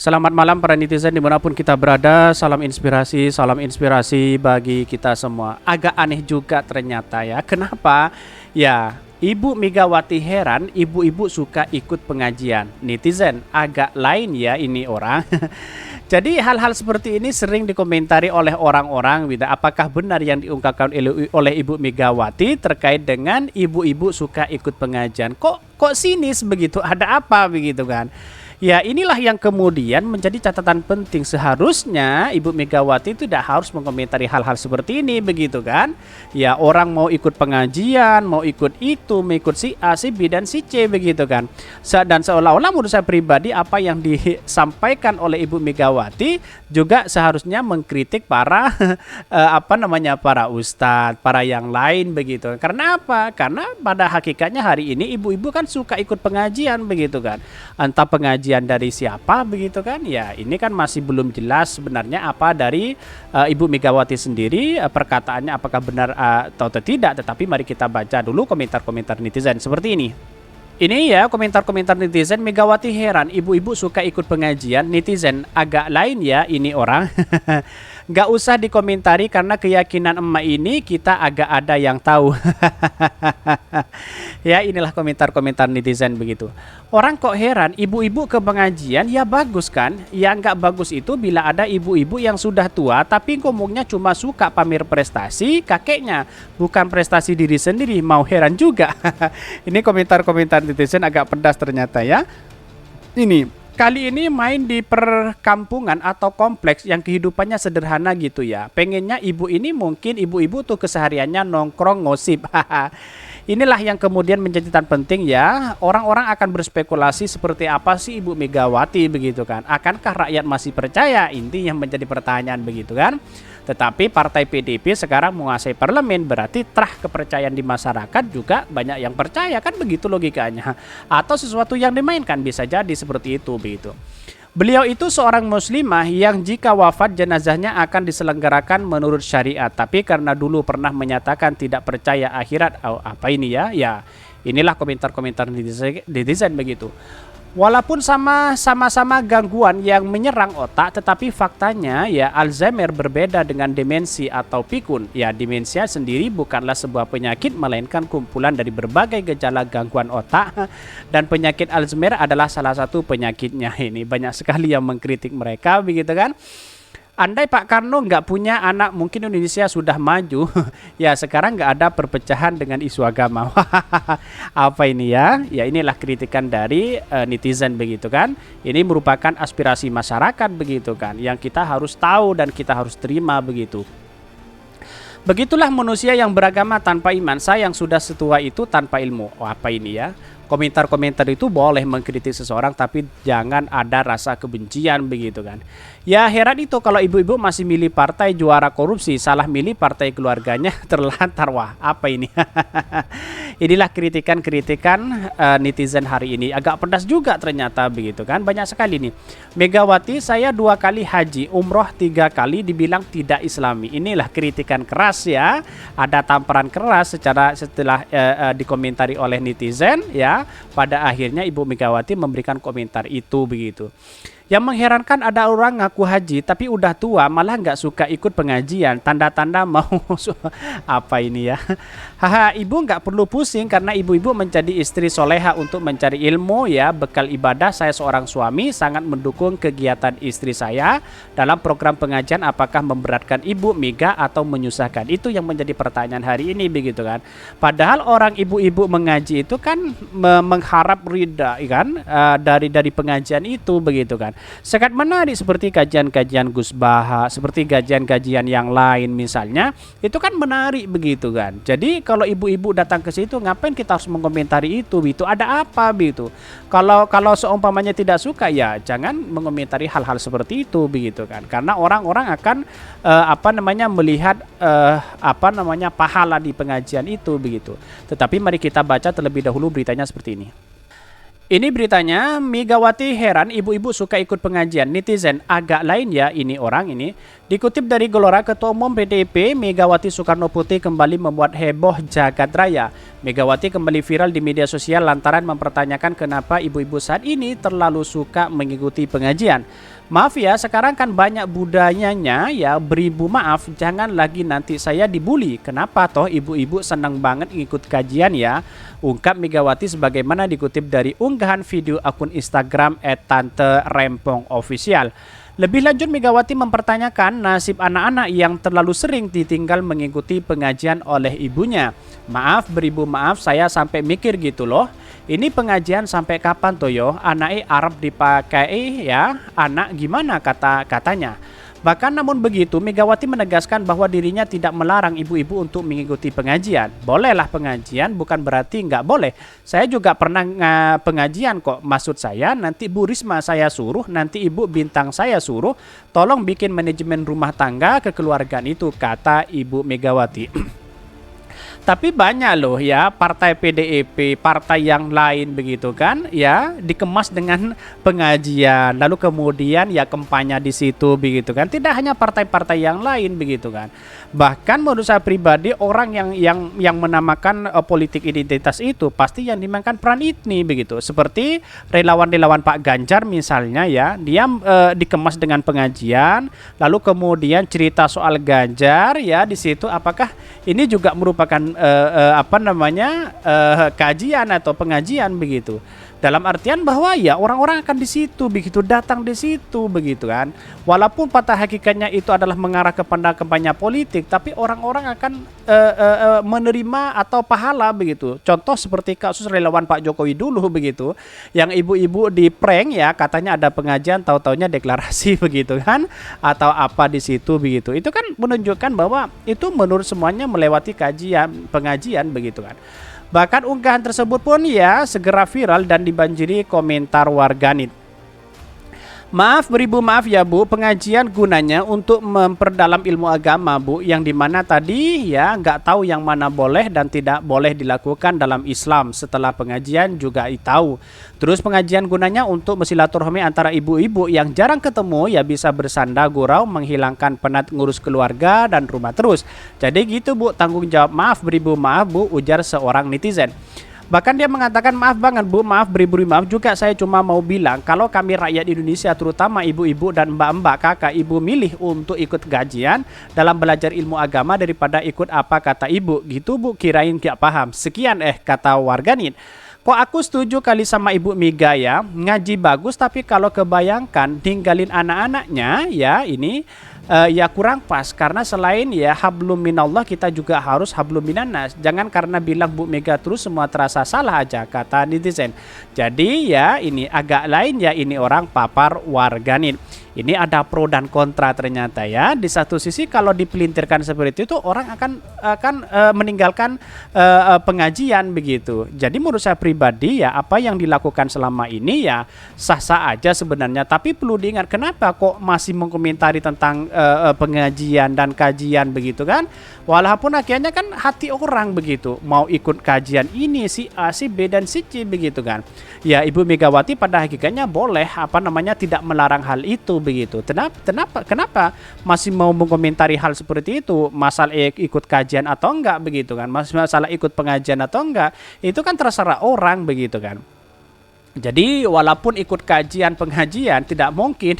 Selamat malam para netizen dimanapun kita berada. Salam inspirasi bagi kita semua. Agak aneh juga ternyata ya. Kenapa? Ya, Ibu Megawati heran ibu-ibu suka ikut pengajian. Netizen agak lain ya ini orang. Jadi hal-hal seperti ini sering dikomentari oleh orang-orang. Apakah benar yang diungkapkan oleh Ibu Megawati terkait dengan ibu-ibu suka ikut pengajian? Kok sinis begitu? Ada apa begitu kan? Ya inilah yang kemudian menjadi catatan penting. Seharusnya Ibu Megawati tidak harus mengomentari hal-hal seperti ini begitu kan. Ya orang mau ikut pengajian, mau ikut itu, mau ikut si A, si B dan si C begitu kan. Dan seolah-olah menurut saya pribadi apa yang disampaikan oleh Ibu Megawati juga seharusnya mengkritik para para ustadz, para yang lain begitu. Karena apa? Karena pada hakikatnya hari ini ibu-ibu kan suka ikut pengajian begitu kan. Entah pengajian dari siapa begitu kan, ya ini kan masih belum jelas sebenarnya apa dari Ibu Megawati sendiri, perkataannya apakah benar atau tidak. Tetapi mari kita baca dulu komentar-komentar netizen seperti ini. Ini ya komentar-komentar netizen. Megawati heran ibu-ibu suka ikut pengajian. Netizen agak lain ya ini orang. Gak usah dikomentari karena keyakinan emak ini kita agak ada yang tahu. Ya inilah komentar-komentar netizen begitu. Orang kok heran ibu-ibu ke pengajian, ya bagus kan. Ya nggak bagus itu bila ada ibu-ibu yang sudah tua tapi ngomongnya cuma suka pamer prestasi kakeknya, bukan prestasi diri sendiri. Mau heran juga. Ini komentar-komentar netizen agak pedas ternyata ya. Ini kali ini main di perkampungan atau kompleks yang kehidupannya sederhana gitu ya. Pengennya ibu ini mungkin ibu-ibu tuh kesehariannya nongkrong ngosip. Inilah yang kemudian menjadi catatan penting ya. Orang-orang akan berspekulasi seperti apa sih Ibu Megawati begitu kan. Akankah rakyat masih percaya? Intinya menjadi pertanyaan begitu kan. Tetapi partai PDIP sekarang menguasai parlemen, berarti terah kepercayaan di masyarakat juga banyak yang percaya kan, begitu logikanya. Atau sesuatu yang dimainkan, bisa jadi seperti itu begitu. Beliau itu seorang muslimah yang jika wafat jenazahnya akan diselenggarakan menurut syariat. Tapi karena dulu pernah menyatakan tidak percaya akhirat, apa ini ya? Ya, inilah komentar-komentar netizen begitu. Walaupun sama-sama gangguan yang menyerang otak, tetapi faktanya ya Alzheimer berbeda dengan demensi atau pikun. Ya demensia sendiri bukanlah sebuah penyakit melainkan kumpulan dari berbagai gejala gangguan otak, dan penyakit Alzheimer adalah salah satu penyakitnya. Ini banyak sekali yang mengkritik mereka begitu kan. Andai Pak Karno nggak punya anak, mungkin Indonesia sudah maju. Ya sekarang nggak ada perpecahan dengan isu agama. Apa ini ya? Ya inilah kritikan dari netizen begitu kan. Ini merupakan aspirasi masyarakat begitu kan, yang kita harus tahu dan kita harus terima begitu. Begitulah manusia yang beragama tanpa iman. Saya yang sudah setua itu tanpa ilmu. Apa ini ya? Komentar-komentar itu boleh mengkritik seseorang, tapi jangan ada rasa kebencian begitu kan. Ya heran itu kalau ibu-ibu masih milih partai juara korupsi, salah milih partai keluarganya terlantar. Wah apa ini? Inilah kritikan-kritikan netizen hari ini. Agak pedas juga ternyata begitu kan. Banyak sekali nih. Megawati, saya 2 kali haji, umroh 3 kali dibilang tidak islami. Inilah kritikan keras ya. Ada tamparan keras setelah dikomentari oleh netizen ya. Pada akhirnya Ibu Megawati memberikan komentar itu begitu. Yang mengherankan ada orang ngaku haji tapi udah tua malah nggak suka ikut pengajian, tanda-tanda mau apa ini ya. Haha, ibu nggak perlu pusing karena ibu-ibu menjadi istri soleha untuk mencari ilmu ya, bekal ibadah. Saya seorang suami sangat mendukung kegiatan istri saya dalam program pengajian. Apakah memberatkan Ibu Mega atau menyusahkan? Itu yang menjadi pertanyaan hari ini begitu kan. Padahal orang ibu-ibu mengaji itu kan mengharap ridha kan dari pengajian itu begitu kan. Sangat menarik seperti kajian-kajian Gus Baha, seperti kajian-kajian yang lain misalnya, itu kan menarik begitu kan. Jadi kalau ibu-ibu datang ke situ, ngapain kita harus mengomentari itu? Itu ada apa begitu? Kalau seumpamanya tidak suka ya jangan mengomentari hal-hal seperti itu begitu kan. Karena orang-orang akan melihat pahala di pengajian itu begitu. Tetapi mari kita baca terlebih dahulu beritanya seperti ini. Ini beritanya, Megawati heran ibu-ibu suka ikut pengajian. Netizen agak lain ya ini orang ini. Dikutip dari Gelora, Ketua Umum PDIP Megawati Soekarno Putri kembali membuat heboh jagat raya. Megawati kembali viral di media sosial lantaran mempertanyakan kenapa ibu-ibu saat ini terlalu suka mengikuti pengajian. Maaf ya, sekarang kan banyak budayanya ya, beribu maaf, jangan lagi nanti saya dibully. Kenapa toh ibu-ibu senang banget ikut kajian ya? Ungkap Megawati sebagaimana dikutip dari unggahan video akun Instagram @tante_rempong_official. Lebih lanjut, Megawati mempertanyakan nasib anak-anak yang terlalu sering ditinggal mengikuti pengajian oleh ibunya. Maaf, beribu maaf, saya sampai mikir gitu loh. Ini pengajian sampai kapan toyo? Anaknya Arab dipakai ya, anak gimana katanya. Bahkan namun begitu, Megawati menegaskan bahwa dirinya tidak melarang ibu-ibu untuk mengikuti pengajian. Bolehlah pengajian, bukan berarti nggak boleh. Saya juga pernah pengajian kok. Maksud saya nanti Bu Risma saya suruh, nanti Ibu Bintang saya suruh, tolong bikin manajemen rumah tangga kekeluargaan itu, kata Ibu Megawati. Tapi banyak loh ya partai PDIP, partai yang lain begitu kan ya, dikemas dengan pengajian, lalu kemudian ya kampanye di situ begitu kan. Tidak hanya partai-partai yang lain begitu kan. Bahkan menurut saya pribadi orang yang menamakan politik identitas itu pasti yang dimainkan peran ini begitu. Seperti relawan-relawan Pak Ganjar misalnya ya, dia dikemas dengan pengajian, lalu kemudian cerita soal Ganjar ya di situ, apakah ini juga merupakan kajian atau pengajian begitu. Dalam artian bahwa ya orang-orang akan di situ begitu, datang di situ begitu kan. Walaupun pada hakikatnya itu adalah mengarah kepada kampanye politik, tapi orang-orang akan menerima atau pahala begitu. Contoh seperti kasus relawan Pak Jokowi dulu begitu, yang ibu-ibu di prank ya, katanya ada pengajian, tahu-taunya deklarasi begitu kan, atau apa di situ begitu. Itu kan menunjukkan bahwa itu menurut semuanya melewati kajian, pengajian begitu kan. Bahkan unggahan tersebut pun ya segera viral dan dibanjiri komentar warganet. Maaf, beribu maaf ya Bu, pengajian gunanya untuk memperdalam ilmu agama Bu, yang dimana tadi ya nggak tahu yang mana boleh dan tidak boleh dilakukan dalam Islam. Setelah pengajian juga tahu. Terus pengajian gunanya untuk bersilaturahmi antara ibu-ibu yang jarang ketemu ya, bisa bersanda gurau, menghilangkan penat ngurus keluarga dan rumah terus. Jadi gitu Bu, tanggung jawab. Maaf, beribu maaf Bu, ujar seorang netizen. Bahkan dia mengatakan, maaf banget Bu, maaf beribu maaf juga, saya cuma mau bilang kalau kami rakyat Indonesia terutama ibu-ibu dan mbak-mbak, kakak ibu milih untuk ikut kajian dalam belajar ilmu agama daripada ikut apa kata ibu gitu Bu, kirain gak paham. Sekian kata warganet. Kok aku setuju kali sama Ibu Mega ya, ngaji bagus tapi kalau kebayangkan tinggalin anak-anaknya ya ini ya kurang pas, karena selain ya hablum minallah kita juga harus hablum minannas. Jangan karena bilang Bu Mega terus semua terasa salah aja, kata netizen. Jadi ya ini agak lain ya ini orang, papar warganet. Ini ada pro dan kontra ternyata ya. Di satu sisi kalau dipelintirkan seperti itu orang akan meninggalkan pengajian begitu. Jadi menurut saya pribadi ya apa yang dilakukan selama ini ya sah-sah aja sebenarnya. Tapi perlu diingat, kenapa kok masih mengomentari tentang pengajian dan kajian begitu kan? Walaupun akhirnya kan hati orang begitu, mau ikut kajian ini si A, si B dan si C begitu kan. Ya Ibu Megawati pada hakikatnya boleh tidak melarang hal itu begitu. Kenapa masih mau mengomentari hal seperti itu? Masalah ikut kajian atau enggak begitu kan? Masalah ikut pengajian atau enggak, itu kan terserah orang begitu kan. Jadi walaupun ikut kajian pengajian tidak mungkin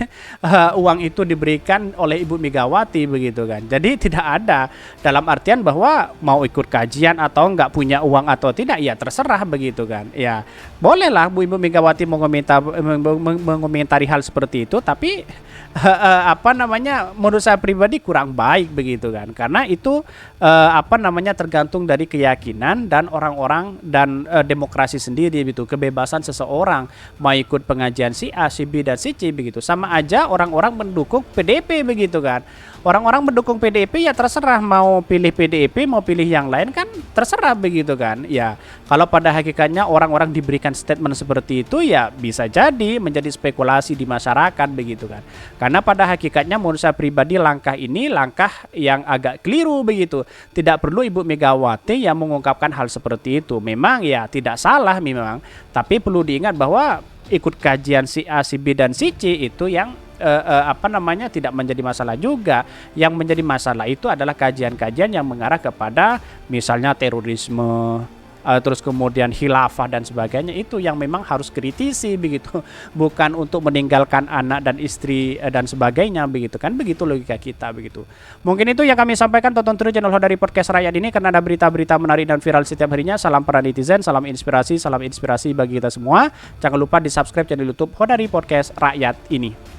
uang itu diberikan oleh Ibu Megawati begitu kan. Jadi tidak ada dalam artian bahwa mau ikut kajian atau enggak, punya uang atau tidak ya terserah begitu kan. Ya bolehlah Ibu Megawati mengomentari hal seperti itu, tapi menurut saya pribadi kurang baik begitu kan, karena itu tergantung dari keyakinan dan orang-orang dan demokrasi sendiri gitu, kebebasan seseorang mau ikut pengajian si A, si B dan si C begitu. Sama aja orang-orang mendukung PDP begitu kan. Orang-orang mendukung PDIP ya terserah, mau pilih PDIP mau pilih yang lain kan terserah begitu kan. Ya, kalau pada hakikatnya orang-orang diberikan statement seperti itu ya bisa jadi menjadi spekulasi di masyarakat begitu kan. Karena pada hakikatnya menurut saya pribadi langkah ini langkah yang agak keliru begitu. Tidak perlu Ibu Megawati yang mengungkapkan hal seperti itu. Memang ya tidak salah memang, tapi perlu diingat bahwa ikut kajian si A, si B dan si C itu yang tidak menjadi masalah juga. Yang menjadi masalah itu adalah kajian-kajian yang mengarah kepada misalnya terorisme, terus kemudian khilafah dan sebagainya, itu yang memang harus kritisi begitu, bukan untuk meninggalkan anak dan istri dan sebagainya begitu kan, begitu logika kita begitu. Mungkin itu yang kami sampaikan. Tonton terus channel Hodari Podcast Rakyat ini karena ada berita-berita menarik dan viral setiap harinya. Salam para netizen, salam inspirasi bagi kita semua. Jangan lupa di subscribe channel YouTube Hodari Podcast Rakyat ini.